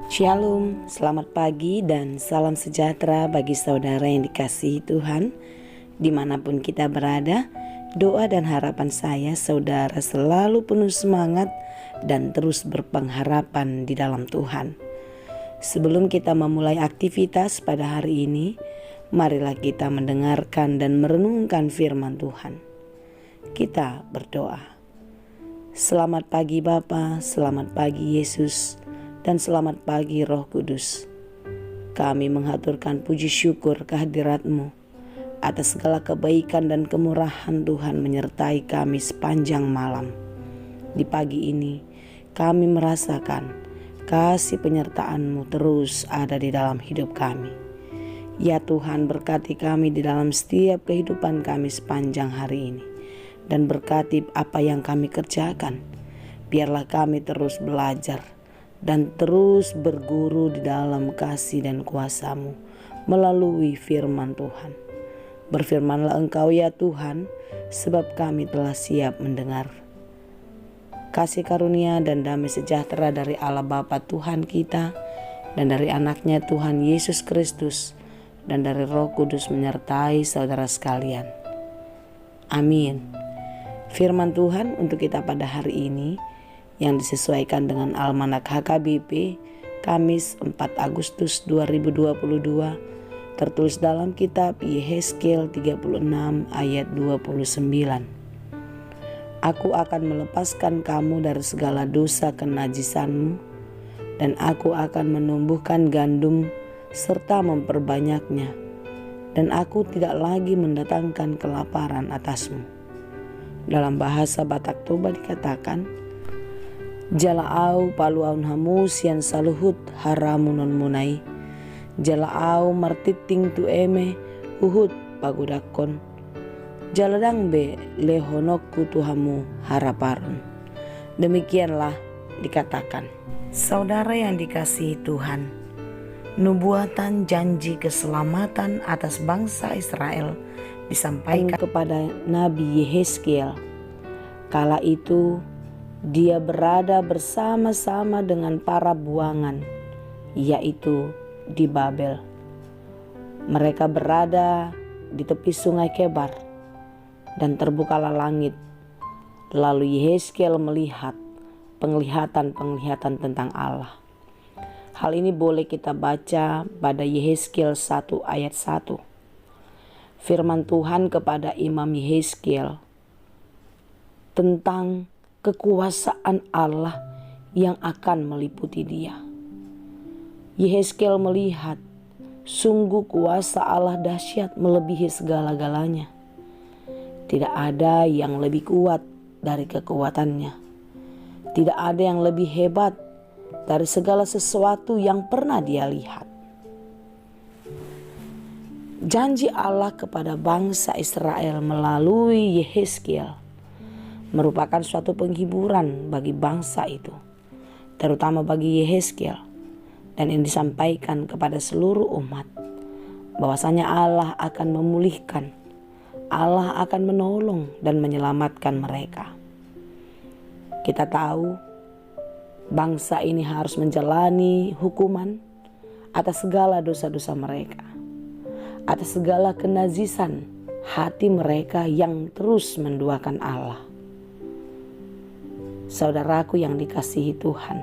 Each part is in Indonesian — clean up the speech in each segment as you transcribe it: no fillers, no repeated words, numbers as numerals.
Shalom, selamat pagi dan salam sejahtera bagi saudara yang dikasihi Tuhan. Dimanapun kita berada, doa dan harapan saya saudara selalu penuh semangat dan terus berpengharapan di dalam Tuhan. Sebelum kita memulai aktivitas pada hari ini, marilah kita mendengarkan dan merenungkan firman Tuhan. Kita berdoa. Selamat pagi Bapa, selamat pagi Yesus, dan selamat pagi Roh Kudus. Kami mengaturkan puji syukur kehadirat-Mu atas segala kebaikan dan kemurahan Tuhan menyertai kami sepanjang malam. Di pagi ini kami merasakan kasih penyertaan-Mu terus ada di dalam hidup kami. Ya Tuhan, berkati kami di dalam setiap kehidupan kami sepanjang hari ini, dan berkati apa yang kami kerjakan. Biarlah kami terus belajar dan terus berguru di dalam kasih dan kuasa-Mu melalui firman Tuhan. Berfirmanlah Engkau ya Tuhan, sebab kami telah siap mendengar. Kasih karunia dan damai sejahtera dari Allah Bapa Tuhan kita, dan dari anaknya Tuhan Yesus Kristus, dan dari Roh Kudus menyertai saudara sekalian. Amin. Firman Tuhan untuk kita pada hari ini yang disesuaikan dengan Almanak HKBP Kamis 4 Agustus 2022, tertulis dalam kitab Yehezkiel 36 ayat 29. Aku akan melepaskan kamu dari segala dosa kenajisanmu, dan aku akan menumbuhkan gandum serta memperbanyaknya, dan aku tidak lagi mendatangkan kelaparan atasmu. Dalam bahasa Batak Toba dikatakan, Jalaau paluaun hamus yang saluhut haramunon munai, jalaau martiting tu eme uhut pagudakon, jaladang be lehonokku tuhamu haraparun. Demikianlah dikatakan. Saudara yang dikasihi Tuhan, nubuatan janji keselamatan atas bangsa Israel disampaikan kepada Nabi Yehezkiel. Kala itu dia berada bersama-sama dengan para buangan, yaitu di Babel. Mereka berada di tepi sungai Kebar, dan terbukalah langit. Lalu Yehezkiel melihat penglihatan-penglihatan tentang Allah. Hal ini boleh kita baca pada Yehezkiel 1 ayat 1. Firman Tuhan kepada Imam Yehezkiel tentang kekuasaan Allah yang akan meliputi dia. Yehezkiel melihat sungguh kuasa Allah dahsyat melebihi segala-galanya. Tidak ada yang lebih kuat dari kekuatannya. Tidak ada yang lebih hebat dari segala sesuatu yang pernah dia lihat. Janji Allah kepada bangsa Israel melalui Yehezkiel merupakan suatu penghiburan bagi bangsa itu, terutama bagi Yehezkiel, dan ini disampaikan kepada seluruh umat bahwasanya Allah akan memulihkan, Allah akan menolong dan menyelamatkan mereka. Kita tahu bangsa ini harus menjalani hukuman atas segala dosa-dosa mereka, atas segala kenajisan hati mereka yang terus menduakan Allah. Saudaraku yang dikasihi Tuhan,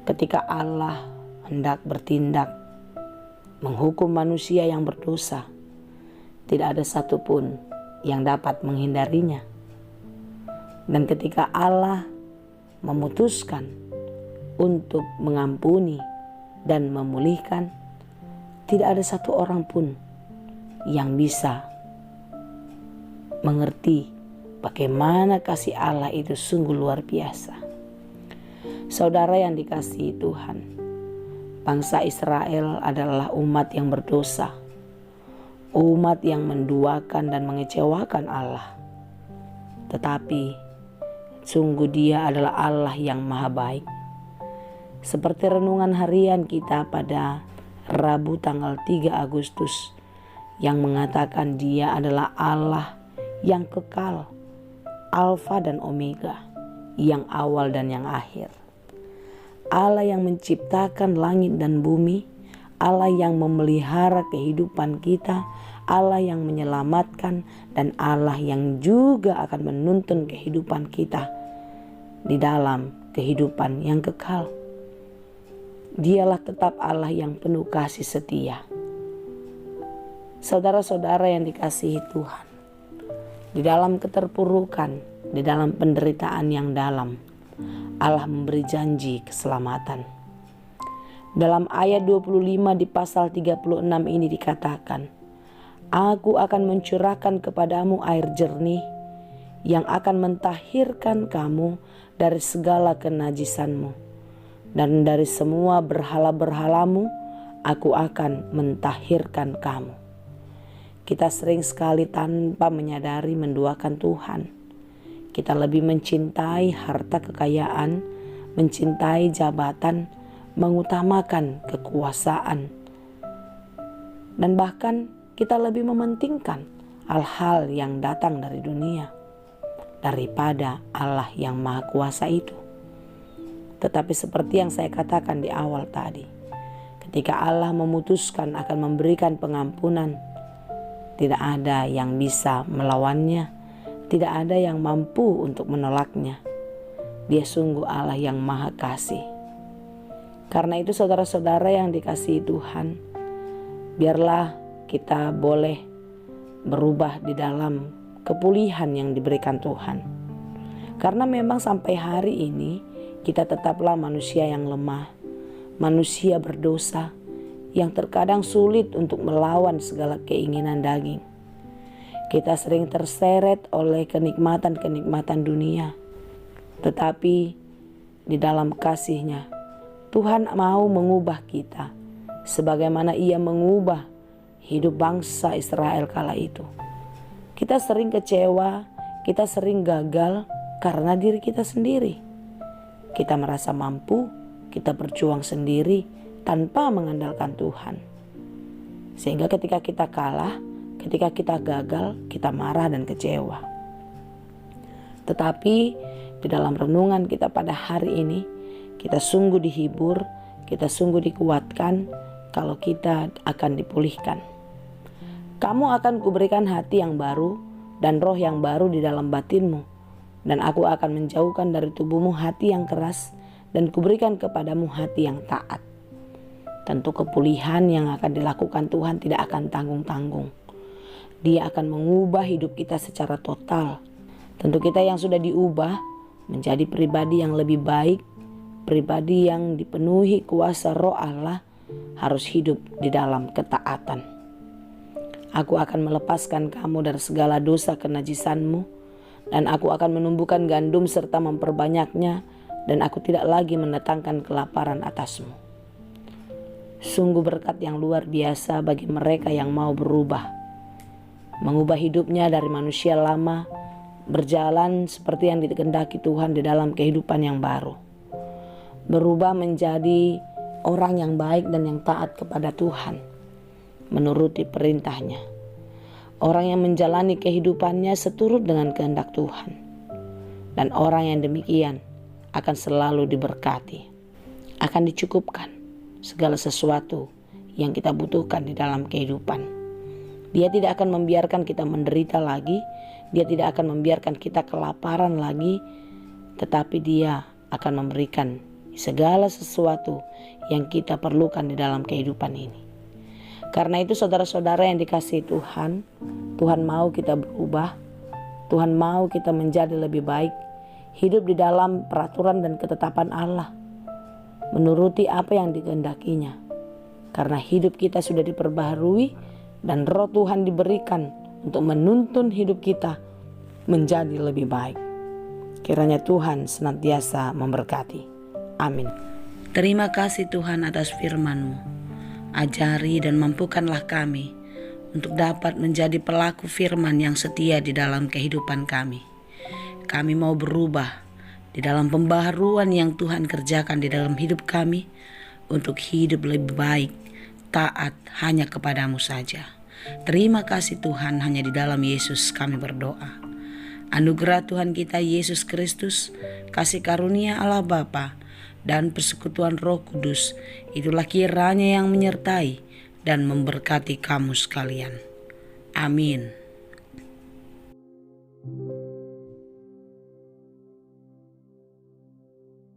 ketika Allah hendak bertindak menghukum manusia yang berdosa, tidak ada satupun yang dapat menghindarinya. Dan ketika Allah memutuskan untuk mengampuni dan memulihkan, tidak ada satu orang pun yang bisa mengerti bagaimana kasih Allah itu sungguh luar biasa. Saudara yang dikasihi Tuhan, bangsa Israel adalah umat yang berdosa, umat yang menduakan dan mengecewakan Allah. Tetapi sungguh Dia adalah Allah yang maha baik. Seperti renungan harian kita pada Rabu tanggal 3 Agustus yang mengatakan Dia adalah Allah yang kekal, Alfa dan Omega, yang awal dan yang akhir. Allah yang menciptakan langit dan bumi, Allah yang memelihara kehidupan kita, Allah yang menyelamatkan, dan Allah yang juga akan menuntun kehidupan kita di dalam kehidupan yang kekal. Dialah tetap Allah yang penuh kasih setia. Saudara-saudara yang dikasihi Tuhan, di dalam keterpurukan, di dalam penderitaan yang dalam, Allah memberi janji keselamatan. Dalam ayat 25 di pasal 36 ini dikatakan, Aku akan mencurahkan kepadamu air jernih yang akan mentahirkan kamu dari segala kenajisanmu. Dan dari semua berhala-berhalamu, aku akan mentahirkan kamu. Kita sering sekali tanpa menyadari menduakan Tuhan. Kita lebih mencintai harta kekayaan, mencintai jabatan, mengutamakan kekuasaan. Dan bahkan kita lebih mementingkan hal-hal yang datang dari dunia daripada Allah yang Maha Kuasa itu. Tetapi seperti yang saya katakan di awal tadi, ketika Allah memutuskan akan memberikan pengampunan, tidak ada yang bisa melawannya, tidak ada yang mampu untuk menolaknya. Dia sungguh Allah yang Maha Kasih. Karena itu saudara-saudara yang dikasihi Tuhan, biarlah kita boleh berubah di dalam kepulihan yang diberikan Tuhan. Karena memang sampai hari ini kita tetaplah manusia yang lemah, manusia berdosa, yang terkadang sulit untuk melawan segala keinginan daging. Kita sering terseret oleh kenikmatan-kenikmatan dunia. Tetapi di dalam kasih-Nya, Tuhan mau mengubah kita sebagaimana Ia mengubah hidup bangsa Israel kala itu. Kita sering kecewa, kita sering gagal karena diri kita sendiri. Kita merasa mampu, kita berjuang sendiri tanpa mengandalkan Tuhan. Sehingga ketika kita kalah, ketika kita gagal, kita marah dan kecewa. Tetapi di dalam renungan kita pada hari ini, kita sungguh dihibur, kita sungguh dikuatkan kalau kita akan dipulihkan. Kamu akan kuberikan hati yang baru dan roh yang baru di dalam batinmu. Dan aku akan menjauhkan dari tubuhmu hati yang keras dan kuberikan kepadamu hati yang taat. Tentu kepulihan yang akan dilakukan Tuhan tidak akan tanggung-tanggung. Dia akan mengubah hidup kita secara total. Tentu kita yang sudah diubah menjadi pribadi yang lebih baik, pribadi yang dipenuhi kuasa Roh Allah, harus hidup di dalam ketaatan. Aku akan melepaskan kamu dari segala dosa kenajisanmu, dan aku akan menumbuhkan gandum serta memperbanyaknya, dan aku tidak lagi mendatangkan kelaparan atasmu. Sungguh berkat yang luar biasa bagi mereka yang mau berubah, mengubah hidupnya dari manusia lama, berjalan seperti yang dikehendaki Tuhan di dalam kehidupan yang baru, berubah menjadi orang yang baik dan yang taat kepada Tuhan, menuruti perintah-Nya. Orang yang menjalani kehidupannya seturut dengan kehendak Tuhan. Dan orang yang demikian akan selalu diberkati. Akan dicukupkan segala sesuatu yang kita butuhkan di dalam kehidupan. Dia tidak akan membiarkan kita menderita lagi. Dia tidak akan membiarkan kita kelaparan lagi. Tetapi Dia akan memberikan segala sesuatu yang kita perlukan di dalam kehidupan ini. Karena itu saudara-saudara yang dikasihi Tuhan, Tuhan mau kita berubah, Tuhan mau kita menjadi lebih baik, hidup di dalam peraturan dan ketetapan Allah, menuruti apa yang dikehendakinya. Karena hidup kita sudah diperbaharui dan Roh Tuhan diberikan untuk menuntun hidup kita menjadi lebih baik. Kiranya Tuhan senantiasa memberkati. Amin. Terima kasih Tuhan atas firman-Mu. Ajari dan mampukanlah kami untuk dapat menjadi pelaku firman yang setia di dalam kehidupan kami. Kami mau berubah di dalam pembaharuan yang Tuhan kerjakan di dalam hidup kami untuk hidup lebih baik, taat hanya kepadamu saja. Terima kasih Tuhan, hanya di dalam Yesus kami berdoa. Anugerah Tuhan kita Yesus Kristus, kasih karunia Allah Bapa, dan persekutuan Roh Kudus, itulah kiranya yang menyertai dan memberkati kamu sekalian. Amin.